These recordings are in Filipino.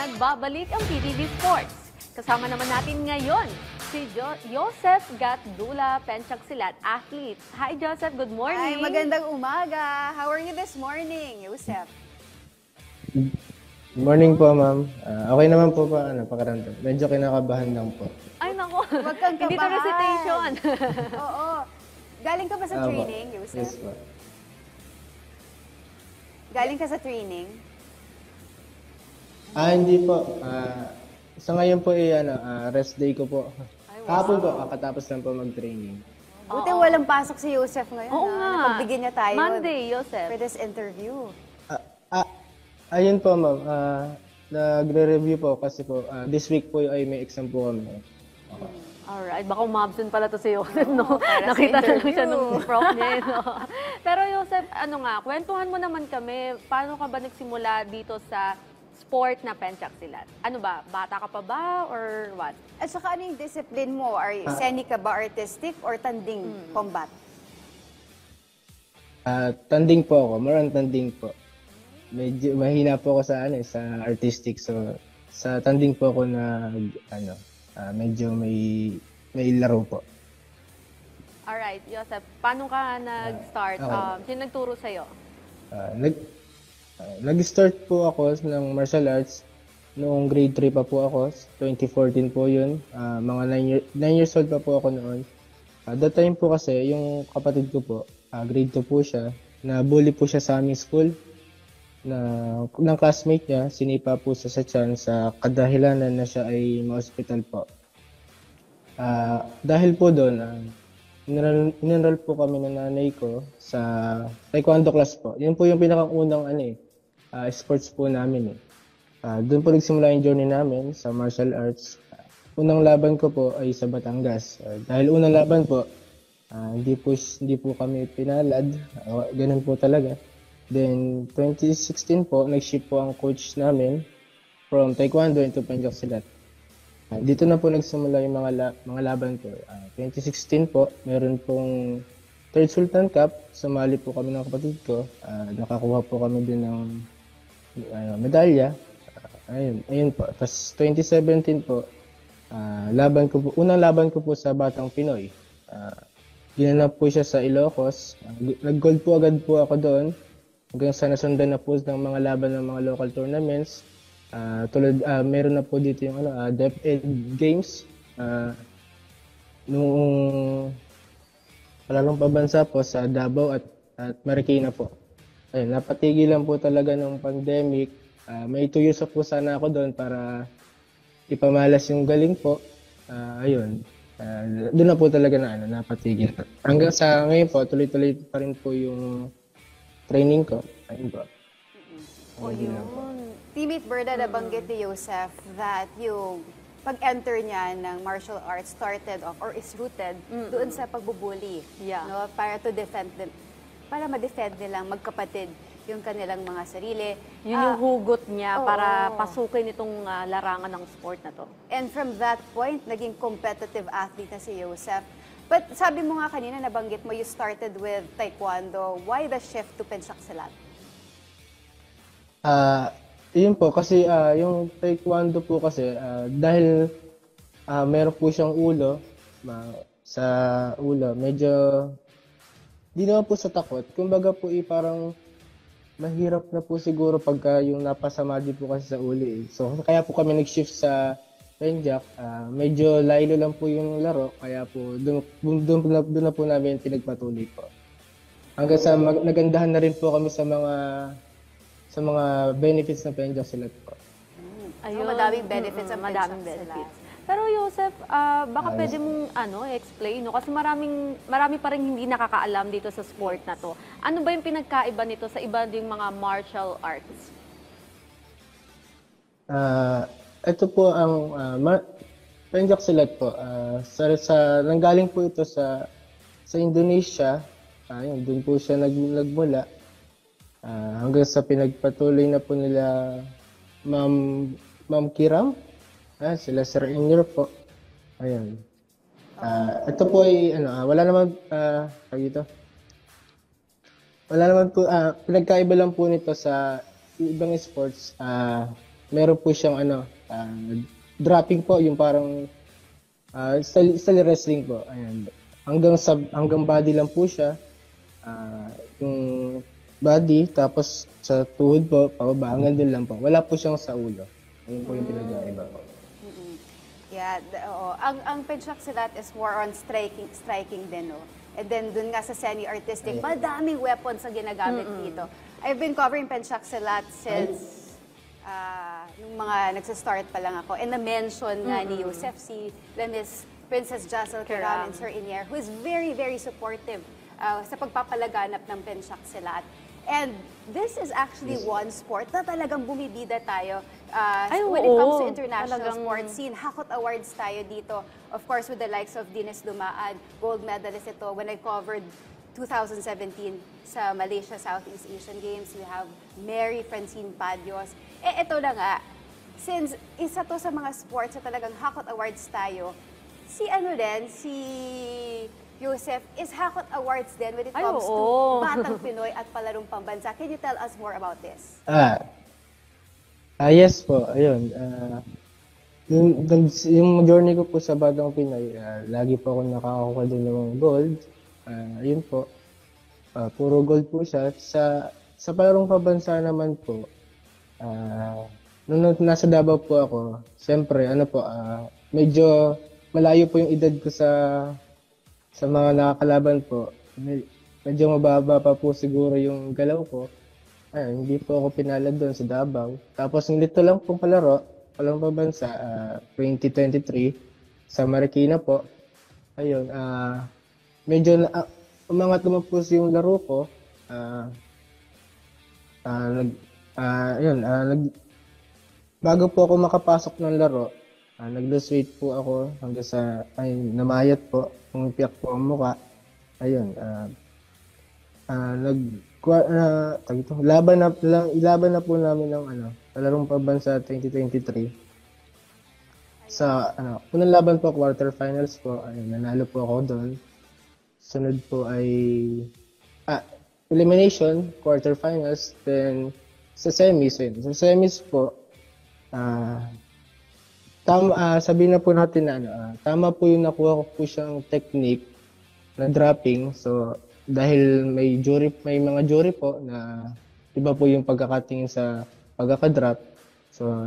nagbabalik ang PBB Sports. Kasama naman natin ngayon si Joseph Gatdula Pencaksilat, athlete. Hi Joseph, good morning. Hi, magandang umaga. How are you this morning, Joseph? Good morning po, ma'am. Okay naman po pa, pakaramdam. Medyo kinakabahan lang po. Ay nako, Huwag kang hindi to kabahan. recitation. Oo. Galing ka ba sa training, Joseph? Yes po. Galing ka sa training? Hindi po. Sa ngayon po, rest day ko po. Kahapon po, kakatapos lang po mag-training. Buti walang pasok si Joseph ngayon. Oo nga. Napagbigyan niya tayo Monday, Joseph. for this interview. Ayun po, ma'am. Nagre-review po kasi po, this week po ay may exam po kami. Alright, baka umabsent pala to si Joseph, no? para sa Nakita na lang interview. siya nung prof niya, no? Pero Joseph, kwentuhan mo naman kami, paano ka ba nagsimula dito sa sport na Pencaksilat? Ano ba, bata ka pa ba or what? At saka ano yung discipline mo? Scenic ka ba, artistic, or tanding combat? Tanding po ako. More on tanding po. Medyo mahina po ako sa sa artistic. So sa tanding po ako medyo may laro po. Alright, Joseph, paano ka nag-start? Okay. Sino nagturo sa'yo? Nag-start po ako ng martial arts noong grade 3 pa po ako. 2014 po yun. Mga 9 years old pa po ako noon. That time po kasi, yung kapatid ko po, grade 2 po siya, na-bully po siya sa aming school. Ng classmate niya, sinipa po siya sa tiyan sa kadahilanan na siya ay ma-hospital po. Dahil po doon, in-enroll po kami ng nanay ko sa taekwondo class po. Yun po yung pinakaunang sports po namin. Doon po nagsimula yung journey namin sa martial arts. Unang laban ko po ay sa Batangas. Dahil unang laban po, hindi po kami pinalad. Ganun po talaga. Then 2016 po, nag-shift po ang coach namin from taekwondo into Pencaksilat. Dito na po nagsimula yung mga laban ko. 2016 po, meron pong Third Sultan Cup. Sumali po kami ng kapatid ko. Nakakuha po kami din ng medalya. Ayun po. Tapos 2017 po, unang laban ko po sa Batang Pinoy. Ginanap po siya sa Ilocos. Nag-gold po agad po ako doon. Hanggang sa nasundan na po ng mga laban ng mga local tournaments. Meron na po dito yung DepEd Games. Noong palalong pabansa po sa Davao at Marikina po. Ayun, napatigilan po talaga ng pandemic. May 2 years po sana ako doon para ipamalas yung galing po. Doon na po talaga napatigil. Hanggang sa ngayon po, tuloy-tuloy pa rin po yung training ko. Ayun po. Yun. Teammate Berda, nabanggit ni Joseph that yung pag-enter niya ng martial arts started off or is rooted doon sa pagbubuli. Yeah. No? Para ma-defend nilang magkapatid yung kanilang mga sarili. Yun yung hugot niya oo. para pasukin itong larangan ng sport na to. And from that point, naging competitive athlete na si Joseph. But sabi mo nga kanina, nabanggit mo, you started with taekwondo. Why the shift to Pencaksilat? Yun po, kasi yung taekwondo po kasi, dahil meron po siyang ulo, sa ulo, medyo, di naman po sa takot. Kumbaga po parang mahirap na po siguro pagka yung napasama din po kasi sa ulo. So, kaya po kami nag-shift sa Penjak. Medyo laylo lang po yung laro, kaya po doon na po namin pinagpatuloy po. Hanggang sa nagandahan na rin po kami sa mga benefits ng Pencaksilat po. Ayun. Madaming benefits ang madaming Pencaksilat. benefits. Pero Joseph, baka pwede mong explain, no? Kasi marami pa rin hindi nakakaalam dito sa sport na to. Ano ba yung pinagkaiba nito sa iba ding mga martial arts? Ito po ang Pencaksilat po. Nanggaling po ito sa Indonesia. Doon po siya nagmula. Hanggang sa pinagpatuloy na po nila Ma'am Kiram. Sila Sir Inyer po. Ayun. Ito po ay wala naman wala naman po pinagkaiba lang po nito sa ibang sports. meron po siyang dropping po, yung parang style wrestling po. Ayan. Hanggang body lang po siya. Yung body, tapos sa tuhod po, pababa, hanggang din lang po. Wala po siyang sa ulo. Ayun po yung pinag-aiba po. Yeah, oo. Ang penchak silat is more on striking din, no? And then dun nga sa semi-artistic, madaming weapons ang ginagamit dito. I've been covering penchak silat since nung mga nagsa-start pa lang ako. And na-mention nga ni Joseph si Miss Princess Jassel Kiram and Sir Inier, who is very, very supportive sa pagpapalaganap ng penchak silat. And this is actually one sport na talagang bumibida tayo when it comes to international sports scene. Hakot Awards tayo dito. Of course, with the likes of Dines Dumaan, gold medalist ito. When I covered 2017 sa Malaysia Southeast Asian Games, we have Mary Francine Padios. Ito na nga, since isa to sa mga sports na talagang Hakot Awards tayo, si Joseph, is Hakot Awards din when it comes to Batang Pinoy at Palarong Pambansa. Can you tell us more about this? Yes po, ayun. Yung journey ko po sa Batang Pinoy, lagi po ako nakakakuha din ng gold. Ayun po, puro gold po siya. Sa Palarong Pambansa naman po, nung nasa Davao po ako, siyempre, medyo malayo po yung edad ko sa mga nakakalaban po. Medyo mababa pa po siguro yung galaw ko. Ayun, hindi po ako pinalad doon sa Davao. Tapos nito lang pong Palarong Pambansa, 2023 sa Marikina po. Ayun, medyo umangat naman po yung laro ko. Bago po ako makapasok ng laro, nag-lose weight po ako hanggang sa namayat po, umipiyak po ang mukha. Ayun, ilaban na po namin ng Palarong Pambansa 2023. Sa unang laban po, quarterfinals po, nanalo po ako doon. Sunod po ay elimination, quarterfinals, then sa semis. Sa semis po, sabihin na po natin na tama po yung nakuha ko po siyang technique na dropping. So dahil may mga jury po na iba po yung pagkakatingin sa pagkaka-drop. So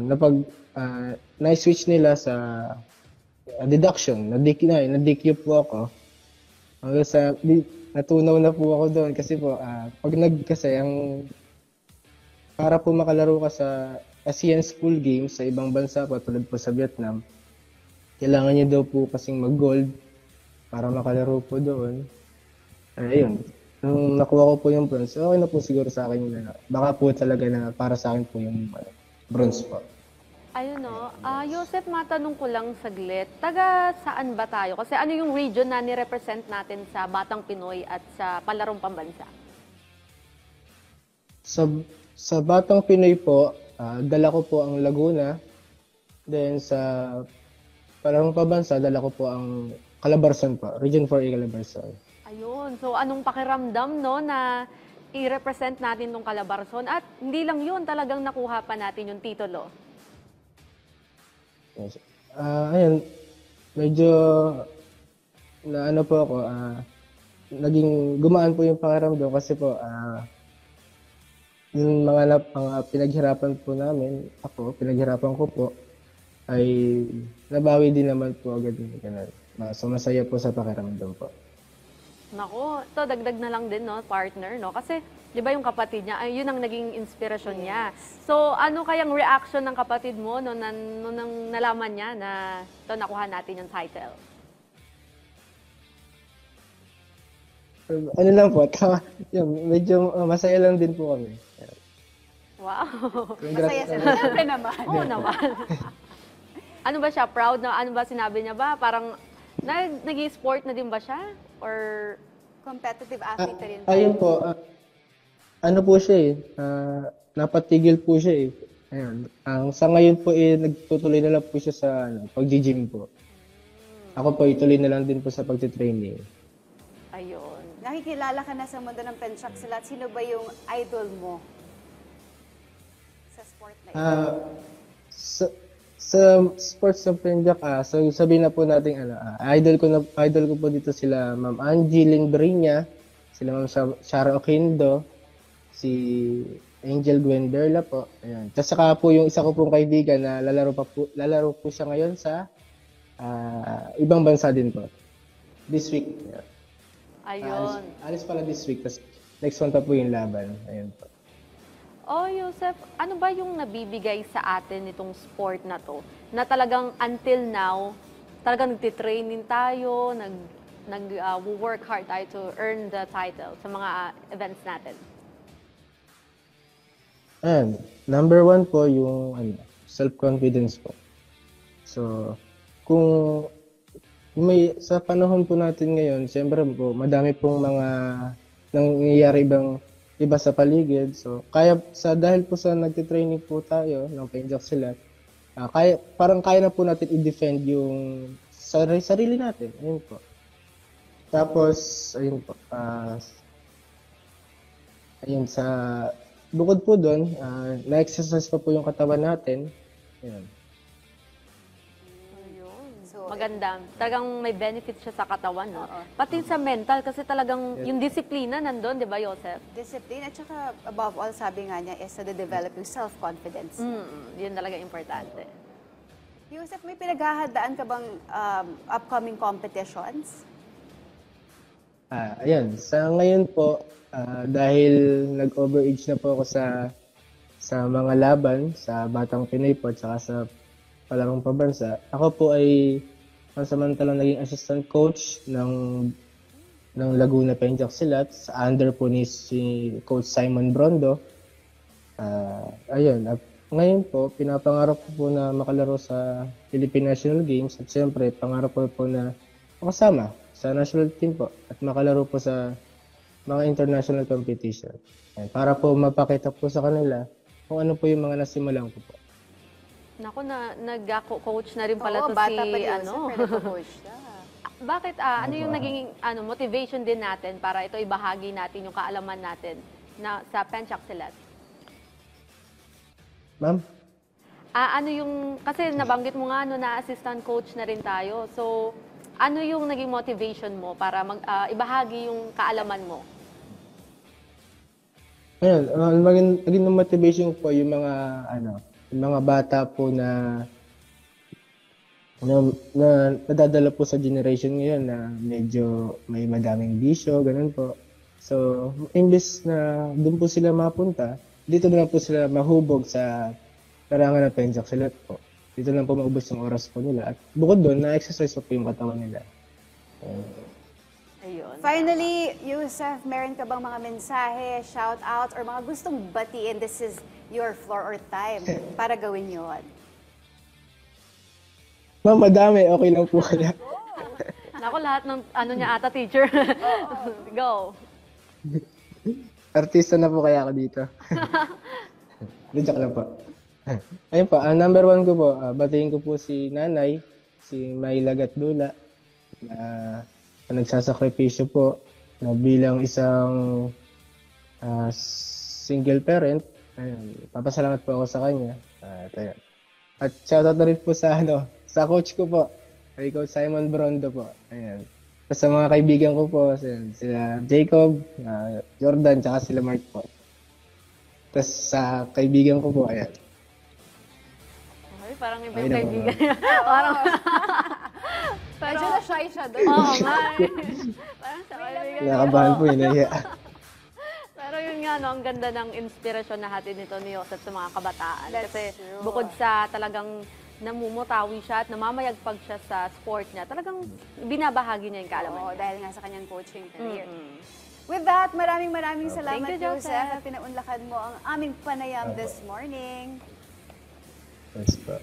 na-switch nila sa deduction, na-DQ po ako. Hanggang sa natunaw na po ako doon kasi po para po makalaro ka sa ASEAN School Games sa ibang bansa po, tulad po sa Vietnam, kailangan niyo daw po kasing mag-gold para makalaro po doon. Ayun. Nung nakuha ko po yung bronze, okay na po siguro sa akin yun. Baka po talaga na para sa akin po yung bronze po. Ayun no. Joseph, matanong ko lang saglit. Taga saan ba tayo? Kasi ano yung region na ni-represent natin sa Batang Pinoy at sa Palarong Pambansa? Sa Batang Pinoy po, dala ko po ang Laguna. Then sa Palarong Pambansa, dala ko po ang Calabarzon po, Region 4A Calabarzon. Ayun. So, anong pakiramdam, no, na i-represent natin tong Calabarzon? At hindi lang yun, talagang nakuha pa natin yung titulo. Yes. Ayun, medyo po ako, naging gumaan po yung pakiramdam kasi po, yung mga pinaghirapan po namin, pinaghirapan ko po, ay nabawi din naman po agad. So, masaya po sa pakiramdam po. Nako, ito dagdag na lang din, no, partner, no? Kasi, di ba yung kapatid niya, ay, yun ang naging inspirasyon niya. So, ano kayang reaction ng kapatid mo nung nalaman niya na ito, nakuha natin yung title? Ano lang po, medyo masaya lang din po kami. Wow. Masaya sila. Siyempre naman. Oo naman. Ano ba siya? Proud na? Ano ba sinabi niya ba? Parang nag-sport na din ba siya? Or Competitive athlete na rin. Ayun po, ano po siya napatigil po siya Ayun. Sa ngayon po nagtutuloy na lang po siya sa pag-gym po. Ako po ituloy na lang din po sa pagtitraining. ayun. Nakikilala ka na sa mundo ng penchak silat. Sino ba yung idol mo sa sport na ito? Sa sports ng Penjak, so sabihin na po natin idol ko po dito sila Ma'am Angie Lindriña, sila Ma'am Shara Oquindo, si Angel Gwenderla po. Ayan. Tapos saka po yung isa ko pong kaibigan na lalaro po siya ngayon sa ibang bansa din po. This week. Yeah. Ayun. Alis pala this week. Tapos next one pa po yung laban. Ayun po. Oh, Joseph, ano ba yung nabibigay sa atin itong sport na to? Na talagang until now, talagang nagtitraining tayo, work hard tayo to earn the title sa mga events natin. Ayan. Number one po yung self-confidence po. So, kung sa panahon po natin ngayon, siyempre po, madami pong mga nangyayari iba sa paligid. So, dahil po sa nagtitraining po tayo ng Penjak Silat, parang kaya na po natin i-defend yung sarili natin. Ayun po. Tapos, ayun po, bukod po doon, na-exercise pa po yung katawan natin. Ayun. Maganda. Talagang may benefit siya sa katawan, no? Pati sa mental, kasi talagang yung disiplina nandun, di ba, Joseph? Discipline, at saka above all, sabi nga niya, is to develop yung self-confidence. Yun talaga importante. Yusef, may pinaghahandaan ka bang upcoming competitions? Ayan. Sa ngayon po, dahil nag-overage na po ako sa mga laban, sa Batang Pinoy po, at saka sa palarong pabansa, ako po ay pansamantalang naging assistant coach ng Laguna Penjak Silat. Sa under po ni si Coach Simon Brondo. Ayun. At ngayon po, pinapangarap ko po na makalaro sa Philippine National Games at siyempre, pangarap ko po na makasama sa national team po at makalaro po sa mga international competition. Ayan, para po mapakita po sa kanila kung ano po yung mga nasimulan ko po. Naku, nag-coach na rin pala to bata si, pa Yusef, pwede po coach siya. Bakit, ano yung naging motivation din natin para ito ibahagi natin yung kaalaman natin sa Penjak Silat? Ma'am? Ano yung, kasi nabanggit mo nga na assistant coach na rin tayo. So, ano yung naging motivation mo para ibahagi yung kaalaman mo? Ayun, naging motivation po yung mga bata po na nadadala po sa generation ngayon na medyo may madaming bisyo, ganun po. So, imbes na doon po sila mapunta, dito na lang po sila mahubog sa larangan ng Penjak Silat po. Dito lang po maubos yung oras po nila. At bukod doon, na-exercise po yung katawan nila. Ayun. Finally, Yusef, meron ka bang mga mensahe, shout-out, or mga gustong batiin? This is your floor or time para gawin yun. Ma'am, madami. Okay lang po kaya. Naku, lahat ng niya ata, teacher. Go. Artista na po kaya ako dito. Joke lang po. Ayun po, number one ko po, batiin ko po si Nanay, si May Lagat-Dula, na nagsasakripisyo po na bilang isang single parent. Ayun, papasalamat po ako sa kanya. At shoutout na rin po sa coach ko po, kay Coach Simon Brondo po. Ayan. Tapos sa mga kaibigan ko po, sila Jacob, Jordan, tsaka sila Mark po. Tapos sa kaibigan ko po, ayan. Ay, parang iba yung kaibigan niya. Parang, Medyo na-shy siya doon. oo nga eh. Parang sa kaibigan niya. Nakabahan po yun. Pero yun nga, no, ang ganda ng inspirasyon na hatid nito ni Joseph sa mga kabataan. That's Kasi true. bukod sa talagang namumutawi siya at namamayagpag siya sa sport niya, talagang binabahagi niya yung kaalaman Oo, niya. dahil nga sa kanyang coaching career. With that, maraming salamat, Thank you, Joseph, Joseph. at pinaunlakan mo ang aming panayam this morning. Yes po.